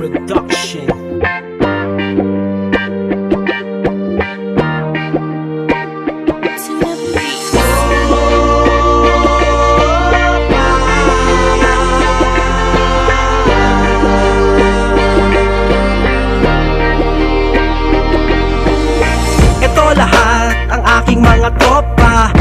Production. Mga tropa,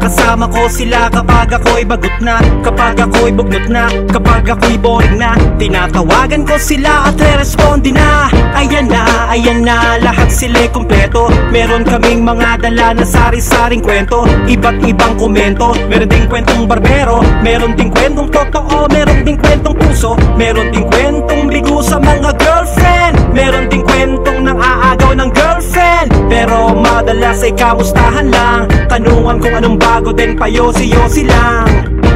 kasama ko sila kapag ako'y bagot na, kapag ako'y bugnot na, kapag ako'y boring na. Tinatawagan ko sila at re-responde na. Ayan na, lahat sila'y kumpleto. Meron kaming mga dala na sari-saring kwento, iba't ibang komento. Meron ding kwentong barbero, meron ding kwentong totoo, meron ding kwentong puso, meron ding kwentong bigo sa mga girlfriend, meron ding kwentong nang aagaw ng girlfriend. Pero madalas ay kamustahan lang, tanungan kung anong bago din, payosi-yosi lang.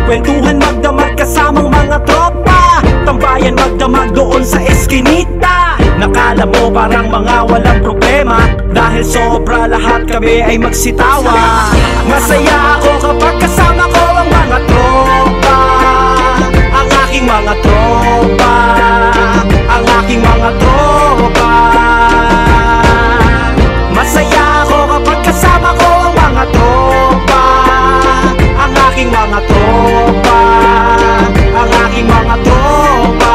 Kwentuhan magdamag kasamang mga tropa, tambayan magdamag doon sa eskinita. Nakala mo parang mga walang problema, dahil sobra lahat kami ay magsitawa. Masaya ako kapag kasama ko ang mga tropa, ang aking mga tropa, ang aking mga tropa. Masaya ako kapag kasama ko ang mga tropa, ang aking mga tropa, ang aking mga tropa.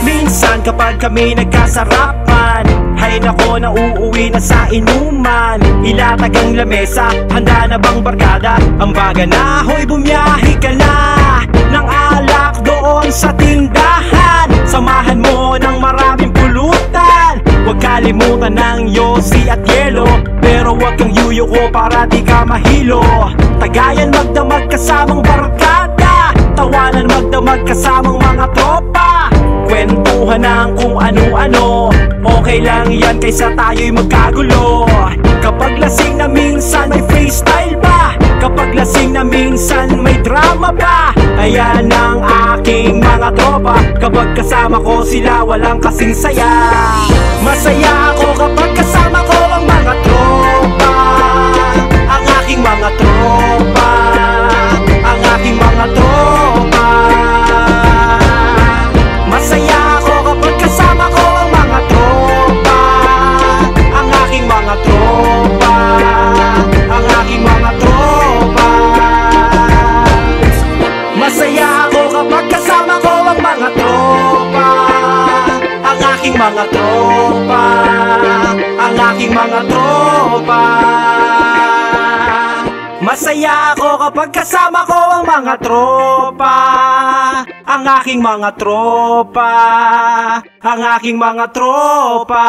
Minsan kapag kami nagkasarapan, hay nako, nauuwi na sa inuman. Ilatag ang lamesa, handa na bang barkada? Ang baga na, hoy bumiyahe ka na ng alak doon sa tindahan. Samahan mo ng maraming pulutan, huwag kalimutan ng yosi at yelo, pero huwag kang yuyuko para di ka mahilo. Tagayan magdamag kasamang barkada, tawanan magdamag kasamang mga tropa. Kwentuhan ng kung ano-ano, okay lang yan kaysa tayo'y magkagulo. Kapag lasing na minsan may freestyle ba, kapag lasing na minsan may drama ba. Ayan ang aking mga tropa, kapag kasama ko sila walang kasing saya. Masaya ako kapag kasama ko ang mga tropa, ang aking mga tropa, ang aking mga tropa. Masaya ako kapag kasama ko ang mga tropa, ang aking mga tropa, ang aking mga tropa. Masaya ako kapag kasama ko ang mga tropa, ang aking mga tropa, ang aking mga tropa. Masaya ako kapag kasama ko ang mga tropa, ang aking mga tropa, ang aking mga tropa.